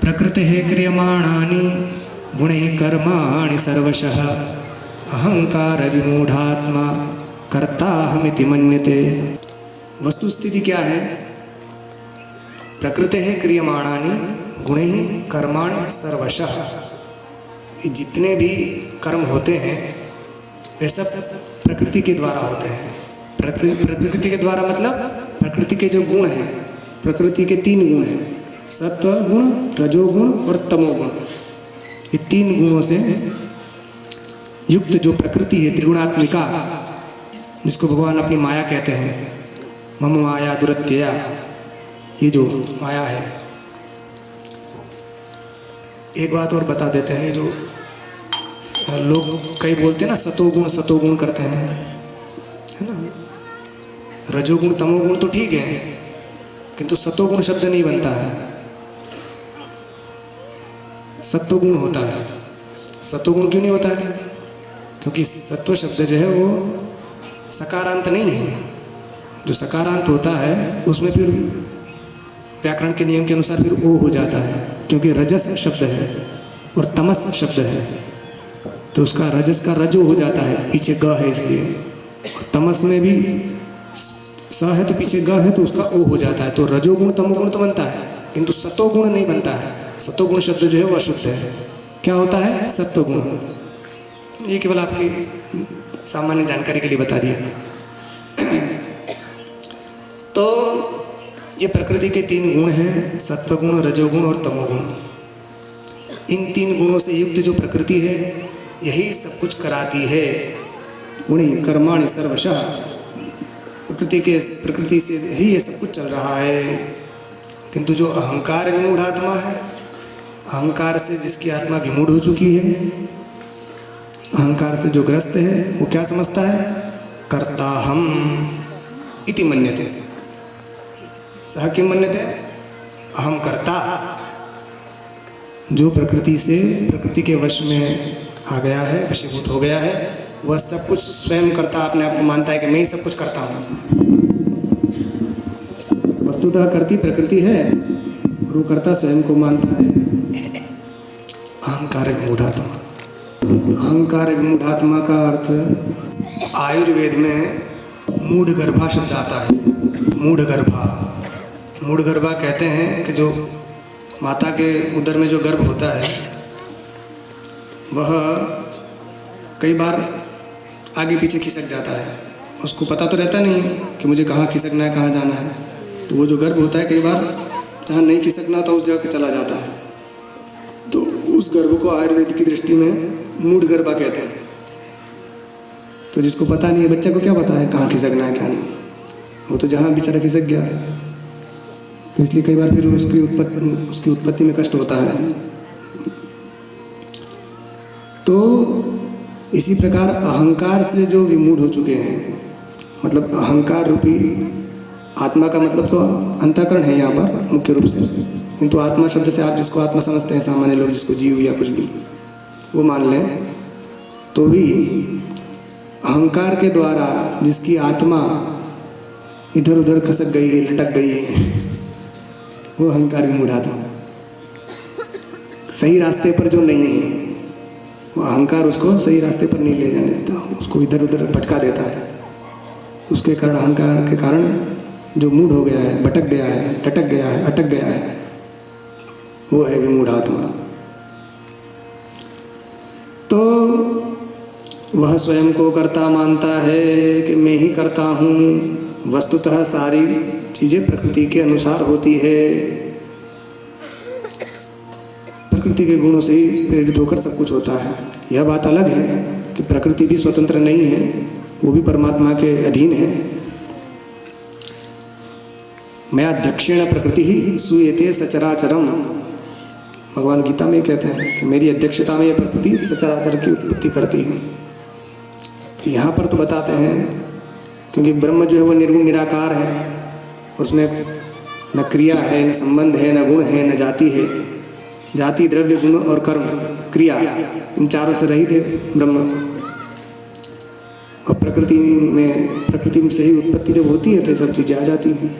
प्रकृतेः क्रियमाणानि गुणैः कर्माणि सर्वशः अहंकार विमूढ़ात्मा कर्ताहमिति मन्यते। वस्तुस्थिति क्या है? प्रकृतेः क्रियमाणानि गुणैः कर्माणि सर्वशः। ये जितने भी कर्म होते हैं वे सब प्रकृति के द्वारा होते हैं। प्रकृति के द्वारा मतलब प्रकृति के जो गुण हैं, प्रकृति के 3 गुण हैं, सत्व गुण, रजोगुण और तमोगुण। ये 3 गुणों से युक्त जो प्रकृति है त्रिगुणात्मिका, जिसको भगवान अपनी माया कहते हैं, मम माया दुरत्यया, ये जो माया है। एक बात और बता देते हैं, जो लोग कई बोलते हैं ना सतोगुण करते हैं, है ना। रजोगुण तमोगुण तो ठीक है, किंतु सतोगुण शब्द नहीं बनता है, सत्वगुण होता है। सत्वगुण क्यों नहीं होता है? क्योंकि सत्व शब्द जो है वो सकारांत नहीं है। जो सकारांत होता है उसमें फिर व्याकरण के नियम के अनुसार फिर ओ हो जाता है, क्योंकि रजस शब्द है और तमस शब्द है, तो उसका रजस का रजो हो जाता है, पीछे ग है इसलिए। और तमस में भी स है तो पीछे ग है तो उसका ओ हो जाता है, तो रजोगुण तमोगुण तो बनता है, किंतु सतोगुण नहीं बनता है। सतोगुण शब्द जो है वो अशुद्ध है। क्या होता है? सत्वगुण। ये केवल आपकी सामान्य जानकारी के लिए बता दिया। तो ये प्रकृति के 3 गुण हैं, सत्वगुण, रजोगुण और तमोगुण। इन 3 गुणों से युक्त जो प्रकृति है यही सब कुछ कराती है। गुणी कर्माणि सर्वशः, प्रकृति से ही ये सब कुछ चल रहा है। किंतु जो अहंकार विमूढ़ आत्मा है, अहंकार से जिसकी आत्मा विमूढ़ हो चुकी है, अहंकार से जो ग्रस्त है, वो क्या समझता है? कर्ताहम इति मन्यते। सह किम मन्यते? अहम कर्ता। जो प्रकृति के वश में आ गया है, वशीभूत हो गया है, वह सब कुछ स्वयं करता अपने आप को मानता है कि मैं ही सब कुछ करता हूँ। वस्तुतः करती प्रकृति है और वो करता स्वयं को मानता है। अहंकार विमूढ़ात्मा। अहंकार विमूढ़ात्मा का अर्थ आयुर्वेद में मूढ़गर्भा शब्द आता है। मूढ़गर्भा कहते हैं कि जो माता के उदर में जो गर्भ होता है वह कई बार आगे पीछे खिसक जाता है। उसको पता तो रहता नहीं कि मुझे कहाँ खिसकना है, कहाँ जाना है। तो वो जो गर्भ होता है कई बार जहाँ नहीं खिसकना था उस जगह चला जाता है। तो उस गर्भ को आयुर्वेद की दृष्टि में मूढ़गर्भा कहते हैं। तो जिसको पता नहीं है, बच्चे को क्या पता है कहाँ खिसकना है क्या नहीं, वो तो जहाँ बेचारा खिसक गया है। तो इसलिए कई बार फिर उसकी उत्पत्ति में कष्ट होता है। तो इसी प्रकार अहंकार से जो विमूढ़ हो चुके हैं, मतलब अहंकार रूपी आत्मा का मतलब तो अंतःकरण है यहाँ पर मुख्य रूप से, किंतु आत्मा शब्द से आप जिसको आत्मा समझते हैं सामान्य लोग, जिसको जीव या कुछ भी वो मान लें, तो भी अहंकार के द्वारा जिसकी आत्मा इधर उधर खसक गई है, लटक गई है, वो अहंकार विमूढ़ आत्मा। सही रास्ते पर जो नहीं है वो अहंकार उसको सही रास्ते पर नहीं ले जाने देता, उसको इधर उधर भटका देता है। उसके कारण, अहंकार के कारण जो मूढ़ हो गया है, भटक गया है, लटक गया है, अटक गया है, वो है विमूढ़ आत्मा। तो वह स्वयं को कर्ता मानता है कि मैं ही करता हूँ। वस्तुतः सारी चीज़ें प्रकृति के अनुसार होती है। प्रकृति के गुणों से ही प्रेरित होकर सब कुछ होता है। यह बात अलग है कि प्रकृति भी स्वतंत्र नहीं है, वो भी परमात्मा के अधीन है। मया अध्यक्षेण प्रकृति ही सूयते सचराचरम। भगवान गीता में कहते हैं कि मेरी अध्यक्षता में यह प्रकृति सचराचर की उत्पत्ति करती है। तो यहाँ पर तो बताते हैं क्योंकि ब्रह्म जो है वो निर्गुण निराकार है, उसमें न क्रिया है, न संबंध है, न गुण है, न जाति है। जाति, द्रव्य, गुण और कर्म, क्रिया, इन चारों से रहित है ब्रह्म। और प्रकृति से ही उत्पत्ति जब होती है तो ये सब चीज़ें आ जाती हैं।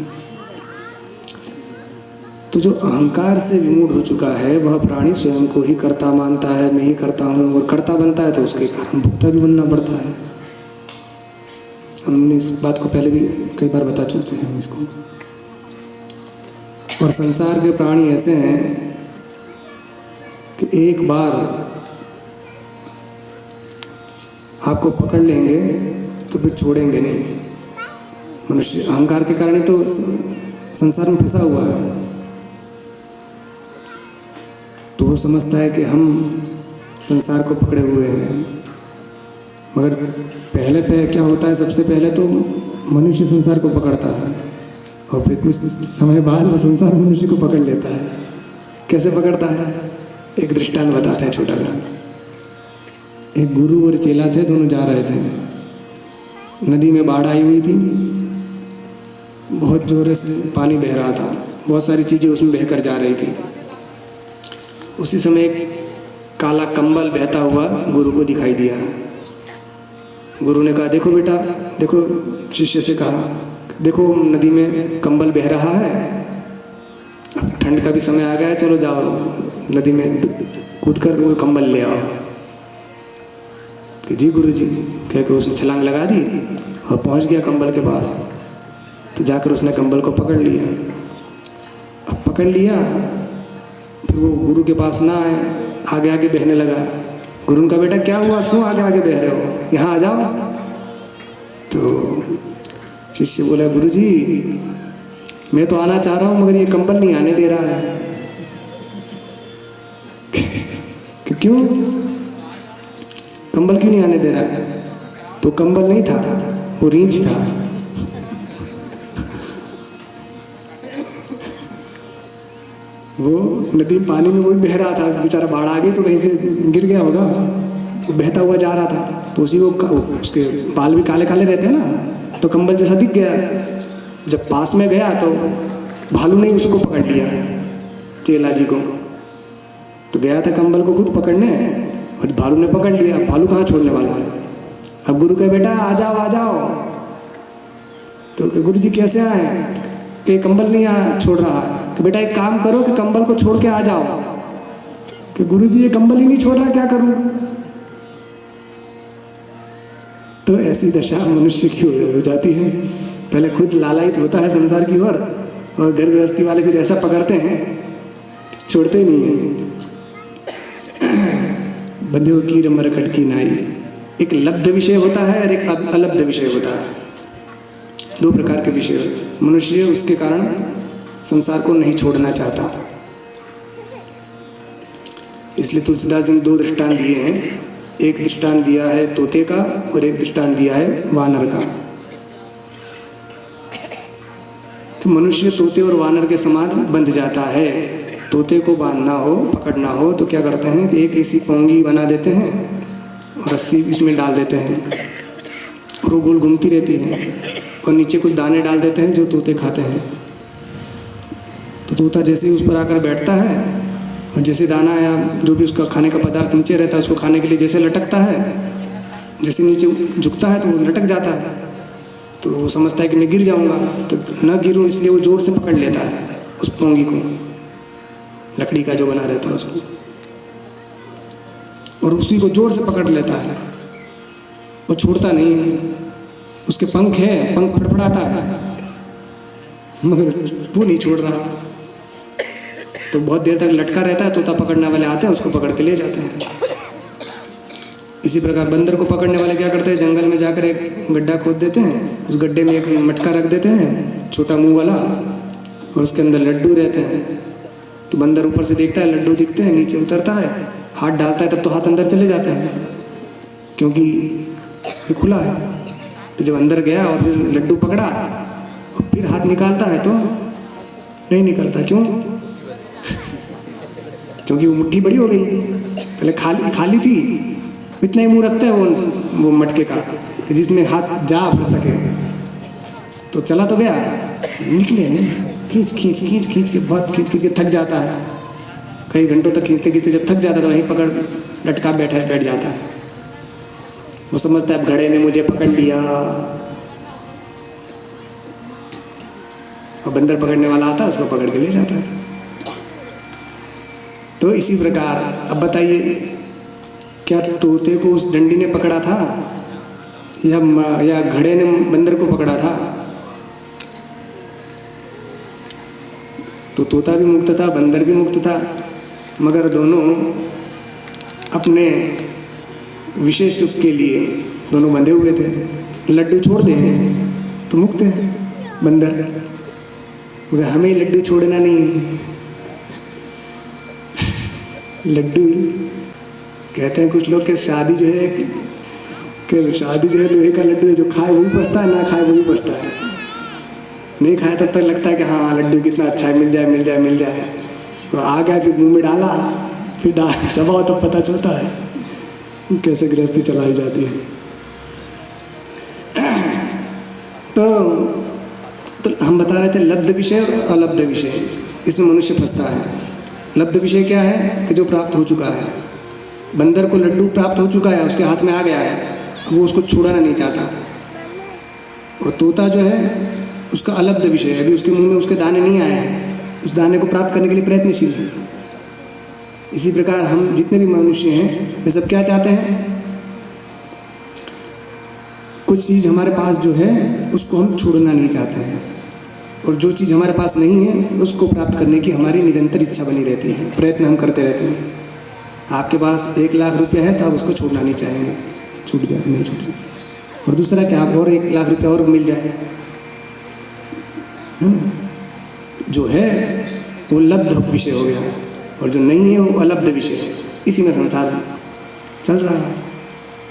तो जो अहंकार से विमूढ़ हो चुका है वह प्राणी स्वयं को ही कर्ता मानता है, मैं ही करता हूँ, और कर्ता बनता है तो उसके कारण भुगता भी बनना पड़ता है। हमने इस बात को पहले भी कई बार बता चुके हैं इसको। और संसार के प्राणी ऐसे हैं कि एक बार आपको पकड़ लेंगे तो फिर छोड़ेंगे नहीं। मनुष्य अहंकार के कारण ही तो संसार में फंसा हुआ है। तो वो समझता है कि हम संसार को पकड़े हुए हैं, मगर पहले क्या होता है, सबसे पहले तो मनुष्य संसार को पकड़ता है और फिर कुछ समय बाद वो संसार मनुष्य को पकड़ लेता है। कैसे पकड़ता है, एक दृष्टांत बताते हैं छोटा सा। एक गुरु और चेला थे, दोनों जा रहे थे। नदी में बाढ़ आई हुई थी, बहुत जोर से पानी बह रहा था, बहुत सारी चीज़ें उसमें बहकर जा रही थी। उसी समय एक काला कंबल बहता हुआ गुरु को दिखाई दिया। गुरु ने कहा, देखो बेटा देखो, शिष्य से कहा, देखो नदी में कंबल बह रहा है, अब ठंड का भी समय आ गया है, चलो जाओ नदी में कूदकर वो कंबल ले आओ। कि जी गुरु जी कहकर उसने छलांग लगा दी और पहुंच गया कंबल के पास। तो जाकर उसने कंबल को पकड़ लिया। अब पकड़ लिया, फिर वो गुरु के पास ना आए, आगे आगे बहने लगा। गुरु का, बेटा क्या हुआ, क्यों आगे आगे बह रहे हो, यहाँ आ जाओ। तो शिष्य बोला, गुरु जी मैं तो आना चाह रहा हूँ मगर ये कंबल नहीं आने दे रहा है। कि क्यों, कंबल क्यों नहीं आने दे रहा है? तो कंबल नहीं था, वो रींच था। वो नदी पानी में वो बह रहा था, बेचारा बाढ़ आ गई तो कहीं से गिर गया होगा, तो बहता हुआ जा रहा था। तो उसी को उसके बाल भी काले काले रहते हैं ना, तो कंबल जैसा दिख गया। जब पास में गया तो भालू ने उसको पकड़ लिया, चेला जी को। तो गया था कंबल को खुद पकड़ने और भालू ने पकड़ लिया। भालू कहाँ छोड़ने वाला है। अब गुरु कहे, बेटा आ जाओ आ जाओ। तो गुरु जी कैसे आए, कि कंबल नहीं छोड़ रहा। कि बेटा एक काम करो कि कंबल को छोड़ के आ जाओ। कि गुरु जी ये कंबल ही नहीं छोड़ रहा, क्या करूं। तो ऐसी दशा मनुष्य की हो जाती है। पहले खुद लालायित होता है संसार की ओर, और घर गृहस्थी वाले फिर ऐसा पकड़ते हैं, छोड़ते नहीं है। बंधु की मरकट की नाई, एक लब्ध विषय होता है और एक अलब्ध विषय होता है। दो प्रकार के विषय। मनुष्य उसके कारण संसार को नहीं छोड़ना चाहता। इसलिए तुलसीदास जी ने दो दृष्टांत दिए हैं। एक दृष्टांत दिया है तोते का और एक दृष्टांत दिया है वानर का। तो मनुष्य तोते और वानर के समान बंध जाता है। तोते को बांधना हो, पकड़ना हो तो क्या करते हैं कि एक ऐसी पोंगी बना देते हैं, रस्सी इसमें डाल देते हैं और वो गोल घूमती रहती है, और नीचे कुछ दाने डाल देते हैं जो तोते खाते हैं। तो तोता जैसे ही उस पर आकर बैठता है और जैसे दाना या जो भी उसका खाने का पदार्थ नीचे रहता है उसको खाने के लिए जैसे लटकता है, जैसे नीचे झुकता है तो वो लटक जाता है। तो वो समझता है कि मैं गिर जाऊंगा, तो न गिरूं इसलिए वो जोर से पकड़ लेता है उस पोंगी को, लकड़ी का जो बना रहता है उसको, और उसी को जोर से पकड़ लेता है। वो छोड़ता नहीं है। उसके पंख है, पंख फड़फड़ाता है मगर वो नहीं छोड़ रहा। तो बहुत देर तक लटका रहता है। तोता पकड़ने वाले आते हैं, उसको पकड़ के ले जाते हैं। इसी प्रकार बंदर को पकड़ने वाले क्या करते हैं, जंगल में जाकर एक गड्ढा खोद देते हैं, उस गड्ढे में एक मटका रख देते हैं छोटा मुंह वाला, और उसके अंदर लड्डू रहते हैं। तो बंदर ऊपर से देखता है, लड्डू दिखते हैं, नीचे उतरता है, हाथ डालता है, तब तो हाथ अंदर चले जाते हैं क्योंकि ये खुला है। तो जब अंदर गया और फिर लड्डू पकड़ा और फिर हाथ निकालता है तो नहीं निकलता। क्यों? क्योंकि वो मुट्ठी बड़ी हो गई। पहले खाली थी, इतना ही मुंह रखता है वो मटके का कि जिसमें हाथ जा भर सके। तो चला तो गया, निकले नहीं, खींच खींच खींच खींच के बहुत खींच खींच के थक जाता है। कई घंटों तक खींचते खींचते जब थक जाता है तो वहीं पकड़ लटका बैठ जाता है। वो समझता है अब घड़े ने मुझे पकड़ लिया। और बंदर पकड़ने वाला आता है, उसको पकड़ के ले जाता है। तो इसी प्रकार अब बताइए, क्या तोते को उस डंडी ने पकड़ा था या घड़े ने बंदर को पकड़ा था? तो तोता भी मुक्त था, बंदर भी मुक्त था, मगर दोनों अपने विशेष सुख के लिए दोनों बंधे हुए थे। लड्डू छोड़ दें तो मुक्त है बंदर, मगर हमें लड्डू छोड़ना नहीं। लड्डू कहते हैं कुछ लोग कि शादी जो है लोहे का लड्डू है, जो खाए वही पछता है, ना खाए वही पछता है। नहीं खाया तब तक लगता है कि हाँ लड्डू कितना अच्छा है, मिल जाए। तो आ गया फिर मुंह में डाला, फिर चबाओ तब पता चलता है कैसे गृहस्थी चलाई जाती है। तो हम बता रहे थे लब्ध विषय और अलब्ध विषय, इसमें मनुष्य फंसता है। लब्ध विषय क्या है कि जो प्राप्त हो चुका है। बंदर को लड्डू प्राप्त हो चुका है, उसके हाथ में आ गया है, अब वो उसको छुड़ाना नहीं चाहता। और तोता जो है उसका अलब्ध विषय है, अभी उसके मुंह में उसके दाने नहीं आए हैं, उस दाने को प्राप्त करने के लिए प्रयत्नशील है। इसी प्रकार हम जितने भी मनुष्य हैं वे सब क्या चाहते हैं, कुछ चीज़ हमारे पास जो है उसको हम छोड़ना नहीं चाहते हैं, और जो चीज़ हमारे पास नहीं है उसको प्राप्त करने की हमारी निरंतर इच्छा बनी रहती है, प्रयत्न हम करते रहते हैं। आपके पास 1 लाख रुपया है तो आप उसको छोड़ना नहीं चाहेंगे, छूट जाए नहीं छूट जाए। और दूसरा क्या, आप और 1 लाख रुपया और मिल जाए, जो है वो लब्ध विषय हो गया, और जो नहीं है वो अलब्ध विषय है। इसी में संसार चल रहा है।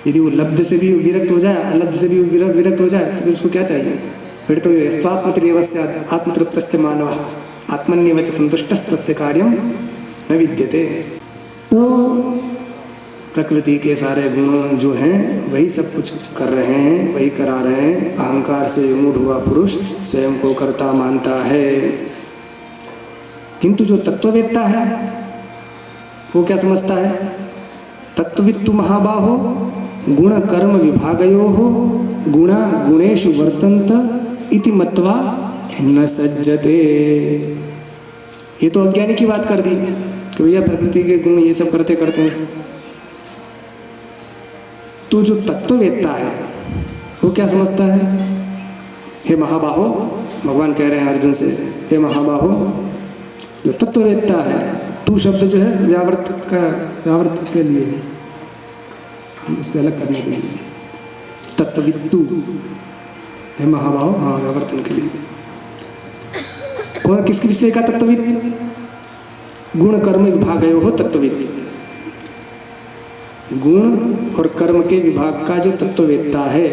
यदि वो लब्ध से भी विरक्त हो जाए, अलब्ध से भी विरक्त हो जाए, तो फिर उसको क्या चाहिए? फिर तो ये स्वात्मत्रियवस्य आत्मतृप्तश्च मानवः आत्मन्येव च संतुष्टस्तस्य कार्यं न विद्यते। तो प्रकृति के सारे गुण जो हैं वही सब कुछ कर रहे हैं, वही करा रहे हैं। अहंकार से मूढ़ हुआ पुरुष स्वयं को कर्ता मानता है, किंतु जो तत्ववेत्ता है वो क्या समझता है? तत्ववित्तु महाबाहो गुण कर्म विभागयोः गुणा गुणेषु वर्तन्त इति मत्वा न सज्जते। ये तो अज्ञानी की बात कर दी कि भैया प्रकृति के गुण ये सब करते हैं। तो जो तत्ववेत्ता है वो क्या समझता है? हे महाबाहो, भगवान कह रहे हैं अर्जुन से, हे महाबाहो, जो तत्ववेत्ता है, तू शब्द जो है व्यावर्त के लिए, उससे अलग करने के लिए, तत्ववित्तु हे महाबाहो, हाँ व्यावर्तन के लिए। कौन किस विषय का तत्ववित्त? गुण कर्म विभागयो हो तत्ववित्त। गुण और कर्म के विभाग का जो तत्ववेत्ता है,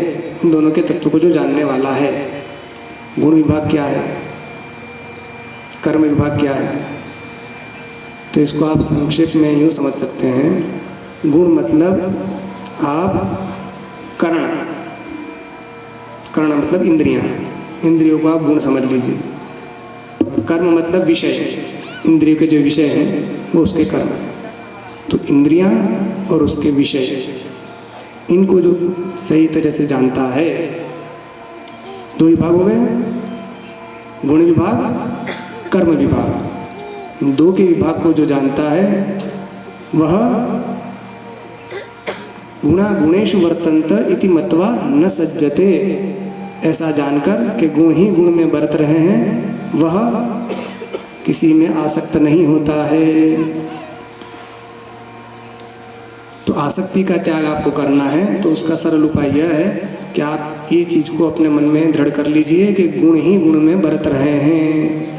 उन दोनों के तत्व को जो जानने वाला है। गुण विभाग क्या है, कर्म विभाग क्या है? तो इसको आप संक्षेप में यूँ समझ सकते हैं, गुण मतलब आप कर्ण मतलब इंद्रियां, इंद्रियों को आप गुण समझ लीजिए। कर्म मतलब विषय, इंद्रियों के जो विषय हैं वो उसके कर्म। तो इंद्रियां और उसके विषय, इनको जो सही तरह से जानता है, 2 विभाग हो गए, गुण विभाग, कर्म विभाग। इन 2 के विभाग को जो जानता है वह गुणा गुणेषु वर्तन्त इति मत्वा न सज्जते। ऐसा जानकर कि गुण ही गुण में बरत रहे हैं, वह किसी में आसक्त नहीं होता है। तो आसक्ति का त्याग आपको करना है, तो उसका सरल उपाय यह है कि आप ये चीज़ को अपने मन में दृढ़ कर लीजिए कि गुण ही गुण में बरत रहे हैं।